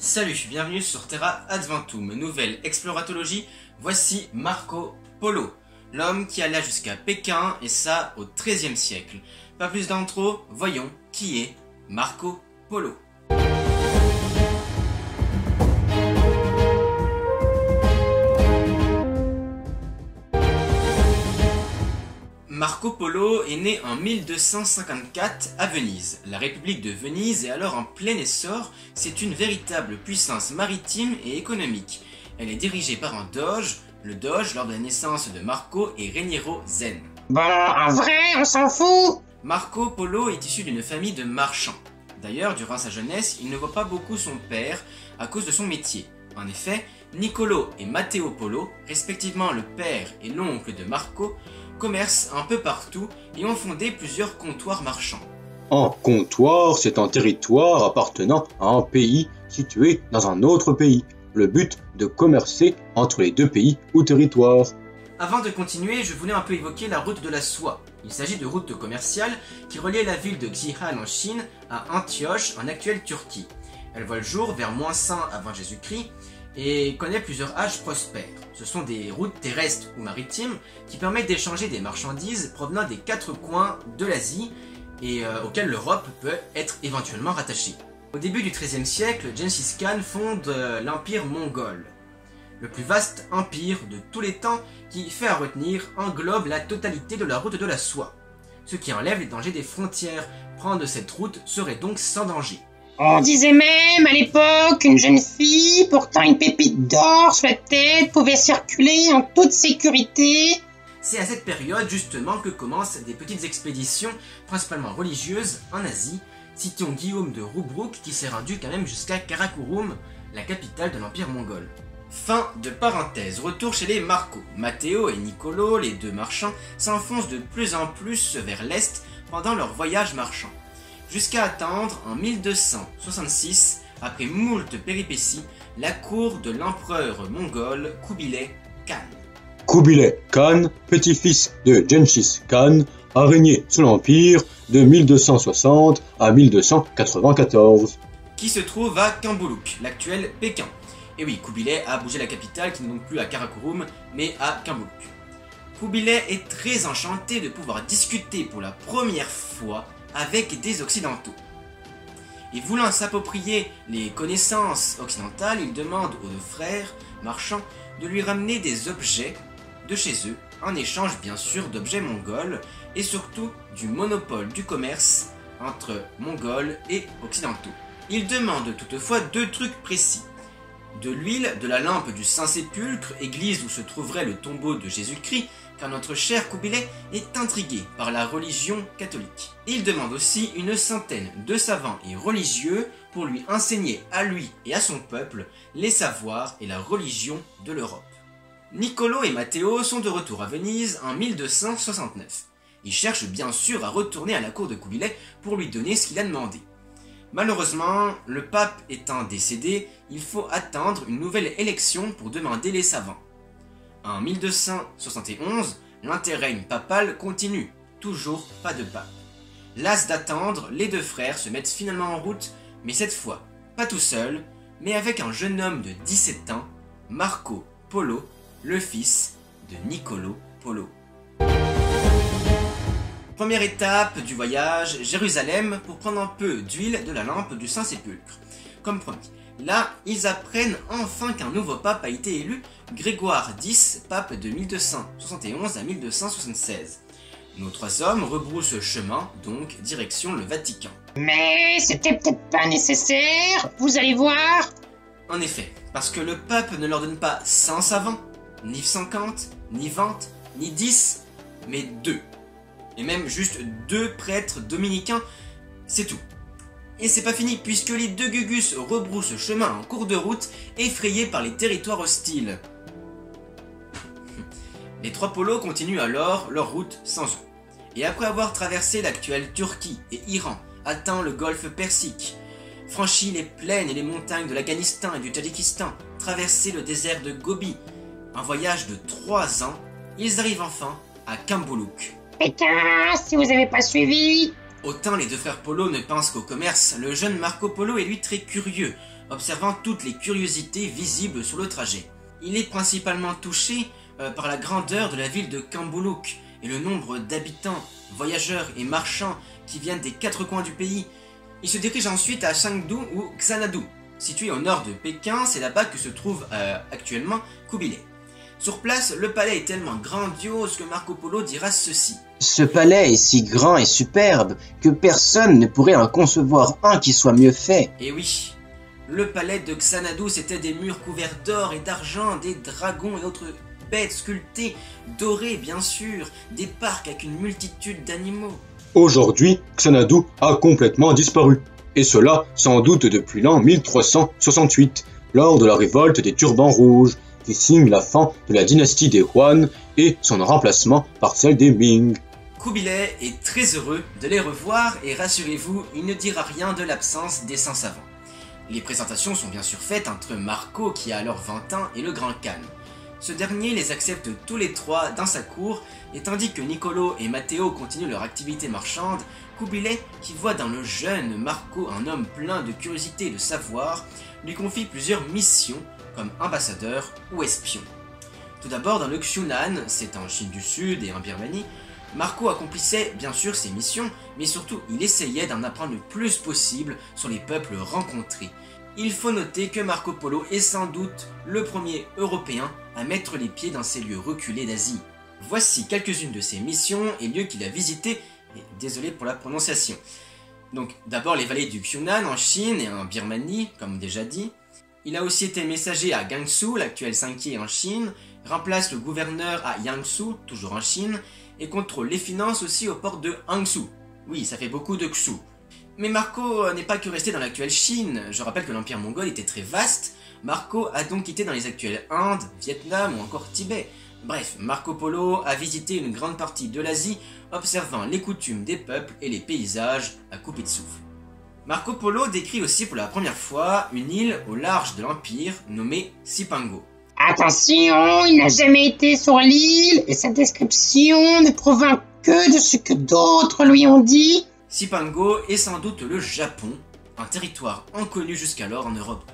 Salut, bienvenue sur Terra Adventum, nouvelle exploratologie, voici Marco Polo, l'homme qui alla jusqu'à Pékin et ça au XIIIe siècle. Pas plus d'intro, voyons qui est Marco Polo. Marco Polo est né en 1254 à Venise. La République de Venise est alors en plein essor, c'est une véritable puissance maritime et économique. Elle est dirigée par un doge, le doge lors de la naissance de Marco et Raniero Zen. Bon, en vrai, on s'en fout. Marco Polo est issu d'une famille de marchands. D'ailleurs, durant sa jeunesse, il ne voit pas beaucoup son père à cause de son métier. En effet, Niccolo et Matteo Polo, respectivement le père et l'oncle de Marco, commercent un peu partout et ont fondé plusieurs comptoirs marchands. Un comptoir, c'est un territoire appartenant à un pays situé dans un autre pays. Le but de commercer entre les deux pays ou territoires. Avant de continuer, je voulais un peu évoquer la route de la soie. Il s'agit de route commerciale qui reliait la ville de Xi'an en Chine à Antioche en actuelle Turquie. Elle voit le jour vers -100 avant Jésus-Christ et connaît plusieurs âges prospères. Ce sont des routes terrestres ou maritimes qui permettent d'échanger des marchandises provenant des quatre coins de l'Asie et auxquelles l'Europe peut être éventuellement rattachée. Au début du XIIIe siècle, Gengis Khan fonde l'empire mongol. Le plus vaste empire de tous les temps qui, fait à retenir, englobe la totalité de la route de la soie. Ce qui enlève les dangers des frontières. Prendre cette route serait donc sans danger. On disait même à l'époque qu'une jeune fille portant une pépite d'or sur la tête pouvait circuler en toute sécurité. C'est à cette période justement que commencent des petites expéditions, principalement religieuses, en Asie. Citons Guillaume de Rubruck qui s'est rendu quand même jusqu'à Karakorum, la capitale de l'empire mongol. Fin de parenthèse, retour chez les Marco. Matteo et Niccolo, les deux marchands, s'enfoncent de plus en plus vers l'est pendant leur voyage marchand. Jusqu'à atteindre en 1266, après moult péripéties, la cour de l'empereur mongol Kubilai Khan. Kubilai Khan, petit-fils de Gengis Khan, a régné sous l'Empire de 1260 à 1294. Qui se trouve à Kambuluk, l'actuel Pékin. Et oui, Kubilai a bougé la capitale qui n'est donc plus à Karakorum, mais à Kambuluk. Kubilai est très enchanté de pouvoir discuter pour la première fois avec des occidentaux. Et voulant s'approprier les connaissances occidentales, il demande aux deux frères marchands de lui ramener des objets de chez eux, en échange bien sûr d'objets mongols, et surtout du monopole du commerce entre mongols et occidentaux. Il demande toutefois deux trucs précis. De l'huile de la lampe du Saint-Sépulcre, église où se trouverait le tombeau de Jésus-Christ, car notre cher Kubilai est intrigué par la religion catholique. Il demande aussi une centaine de savants et religieux pour lui enseigner à lui et à son peuple les savoirs et la religion de l'Europe. Niccolo et Matteo sont de retour à Venise en 1269. Ils cherchent bien sûr à retourner à la cour de Kubilai pour lui donner ce qu'il a demandé. Malheureusement, le pape étant décédé, il faut attendre une nouvelle élection pour demander les savants. En 1271, l'interrègne papal continue, toujours pas de pape. Las d'attendre, les deux frères se mettent finalement en route, mais cette fois, pas tout seul, mais avec un jeune homme de 17 ans, Marco Polo, le fils de Niccolo Polo. Première étape du voyage, Jérusalem, pour prendre un peu d'huile de la lampe du Saint-Sépulcre. Comme promis, là, ils apprennent enfin qu'un nouveau pape a été élu, Grégoire X, pape de 1271 à 1276. Nos trois hommes rebroussent chemin, donc direction le Vatican. Mais c'était peut-être pas nécessaire, vous allez voir. En effet, parce que le pape ne leur donne pas 100 savants, ni 50, ni 20, ni 10, mais 2. Et même juste 2 prêtres dominicains, c'est tout. Et c'est pas fini, puisque les deux Gugus rebroussent chemin en cours de route, effrayés par les territoires hostiles. Les trois polos continuent alors leur route sans eux. Et après avoir traversé l'actuelle Turquie et Iran, atteint le golfe Persique, franchi les plaines et les montagnes de l'Afghanistan et du Tadjikistan, traversé le désert de Gobi, un voyage de 3 ans, ils arrivent enfin à Kambuluk. Putain, si vous avez pas suivi. Autant les deux frères Polo ne pensent qu'au commerce, le jeune Marco Polo est lui très curieux. observant toutes les curiosités visibles sur le trajet. Il est principalement touché par la grandeur de la ville de Kambuluk et le nombre d'habitants, voyageurs et marchands qui viennent des 4 coins du pays. Il se dirige ensuite à Chengdu ou Xanadu. Situé au nord de Pékin, c'est là-bas que se trouve actuellement Kubilai. Sur place, le palais est tellement grandiose que Marco Polo dira ceci. Ce palais est si grand et superbe que personne ne pourrait en concevoir un qui soit mieux fait. Et oui, le palais de Xanadu, c'était des murs couverts d'or et d'argent, des dragons et autres bêtes sculptées, dorées bien sûr, des parcs avec une multitude d'animaux. Aujourd'hui, Xanadu a complètement disparu. Et cela sans doute depuis l'an 1368, lors de la révolte des Turbans Rouges, qui signe la fin de la dynastie des Yuan et son remplacement par celle des Ming. Kubilai est très heureux de les revoir et rassurez-vous, il ne dira rien de l'absence des 100 savants. Les présentations sont bien sûr faites entre Marco, qui a alors 20 ans, et le Grand Khan. Ce dernier les accepte tous les 3 dans sa cour, et tandis que Niccolo et Matteo continuent leur activité marchande, Kubilai, qui voit dans le jeune Marco un homme plein de curiosité et de savoir, lui confie plusieurs missions comme ambassadeur ou espion. Tout d'abord dans le Xunan, c'est en Chine du Sud et en Birmanie, Marco accomplissait bien sûr ses missions, mais surtout il essayait d'en apprendre le plus possible sur les peuples rencontrés. Il faut noter que Marco Polo est sans doute le premier Européen à mettre les pieds dans ces lieux reculés d'Asie. Voici quelques-unes de ses missions et lieux qu'il a visités, et désolé pour la prononciation. Donc d'abord les vallées du Xunan en Chine et en Birmanie, comme déjà dit. Il a aussi été messager à Gansu, l'actuel Sankei en Chine, remplace le gouverneur à Yangsu, toujours en Chine, et contrôle les finances aussi au port de Hangzhou. Oui, ça fait beaucoup de Xu. Mais Marco n'est pas que resté dans l'actuelle Chine. Je rappelle que l'empire mongol était très vaste. Marco a donc quitté dans les actuelles Indes, Vietnam ou encore Tibet. Bref, Marco Polo a visité une grande partie de l'Asie, observant les coutumes des peuples et les paysages à couper de souffle. Marco Polo décrit aussi pour la première fois une île au large de l'Empire nommée Cipango. Attention, il n'a jamais été sur l'île et sa description ne provient que de ce que d'autres lui ont dit. Cipango est sans doute le Japon, un territoire inconnu jusqu'alors en Europe.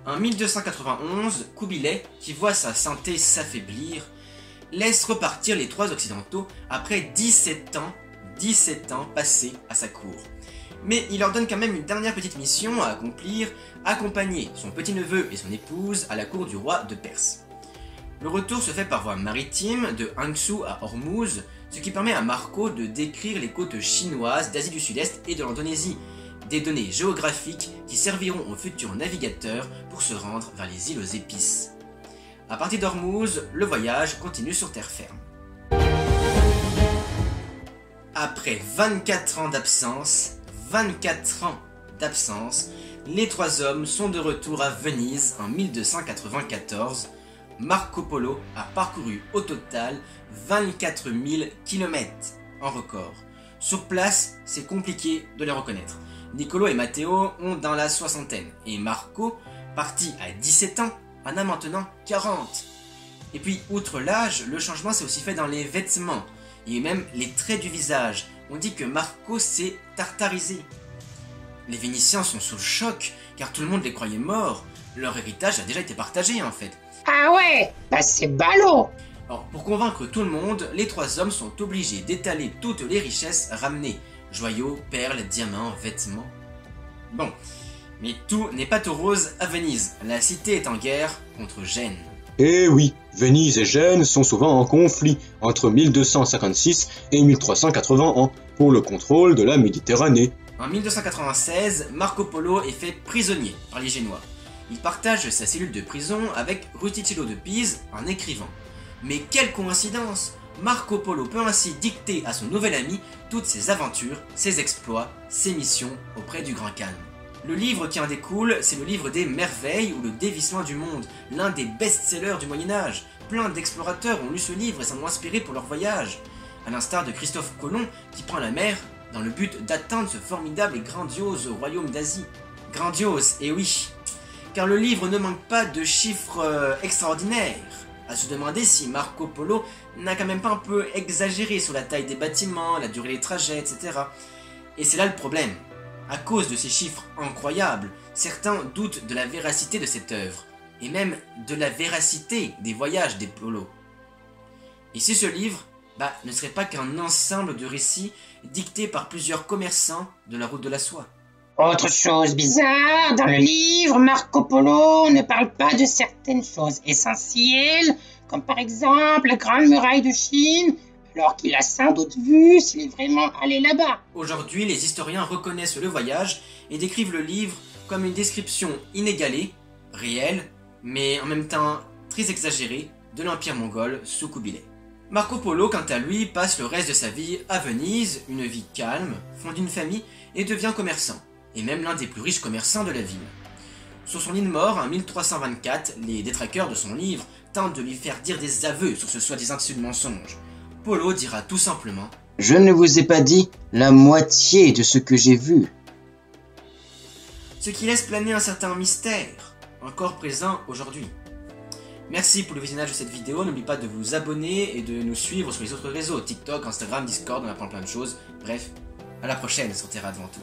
En 1291, Kubilai, qui voit sa santé s'affaiblir, laisse repartir les 3 occidentaux après 17 ans passés à sa cour. Mais il leur donne quand même une dernière petite mission à accomplir, accompagner son petit-neveu et son épouse à la cour du roi de Perse. Le retour se fait par voie maritime de Hangzhou à Ormuz, ce qui permet à Marco de décrire les côtes chinoises d'Asie du Sud-Est et de l'Indonésie, des données géographiques qui serviront aux futurs navigateurs pour se rendre vers les îles aux épices. À partir d'Ormuz, le voyage continue sur terre ferme. Après 24 ans d'absence, les 3 hommes sont de retour à Venise en 1294. Marco Polo a parcouru au total 24 000 km en record. Sur place, c'est compliqué de les reconnaître. Niccolo et Matteo ont dans la soixantaine et Marco, parti à 17 ans, en a maintenant 40. Et puis, outre l'âge, le changement s'est aussi fait dans les vêtements et même les traits du visage. On dit que Marco s'est tartarisé. Les Vénitiens sont sous le choc, car tout le monde les croyait morts. Leur héritage a déjà été partagé en fait. Ah ouais, bah c'est ballot. Alors, pour convaincre tout le monde, les 3 hommes sont obligés d'étaler toutes les richesses ramenées. Joyaux, perles, diamants, vêtements. Bon, mais tout n'est pas tout rose à Venise. La cité est en guerre contre Gênes. Eh oui, Venise et Gênes sont souvent en conflit entre 1256 et 1381 pour le contrôle de la Méditerranée. En 1296, Marco Polo est fait prisonnier par les Génois. Il partage sa cellule de prison avec Ruticello de Pise, un écrivain. Mais quelle coïncidence! Marco Polo peut ainsi dicter à son nouvel ami toutes ses aventures, ses exploits, ses missions auprès du Grand Khan. Le livre qui en découle, c'est le livre des merveilles ou le dévissement du monde, l'un des best-sellers du Moyen-Âge. Plein d'explorateurs ont lu ce livre et s'en ont inspiré pour leur voyage. À l'instar de Christophe Colomb qui prend la mer dans le but d'atteindre ce formidable et grandiose royaume d'Asie. Grandiose, et oui, car le livre ne manque pas de chiffres extraordinaires. À se demander si Marco Polo n'a quand même pas un peu exagéré sur la taille des bâtiments, la durée des trajets, etc. Et c'est là le problème. À cause de ces chiffres incroyables, Certains doutent de la véracité de cette œuvre, et même de la véracité des voyages des Polo. Et si ce livre ne serait pas qu'un ensemble de récits dictés par plusieurs commerçants de la route de la soie? Autre chose bizarre, dans le livre, Marco Polo ne parle pas de certaines choses essentielles, comme par exemple la Grande Muraille de Chine, alors qu'il a sans doute vu s'il est vraiment allé là-bas. Aujourd'hui, les historiens reconnaissent le voyage et décrivent le livre comme une description inégalée, réelle, mais en même temps très exagérée de l'Empire mongol sous Kubilai. Marco Polo, quant à lui, passe le reste de sa vie à Venise, une vie calme, fonde une famille et devient commerçant, et même l'un des plus riches commerçants de la ville. Sur son lit de mort, en 1324, les détraqueurs de son livre tentent de lui faire dire des aveux sur ce soi-disant tissu de mensonge. Polo dira tout simplement « Je ne vous ai pas dit la moitié de ce que j'ai vu. » Ce qui laisse planer un certain mystère, encore présent aujourd'hui. Merci pour le visionnage de cette vidéo, n'oubliez pas de vous abonner et de nous suivre sur les autres réseaux, TikTok, Instagram, Discord, on apprend plein de choses. Bref, à la prochaine sur Terra Devant Tout.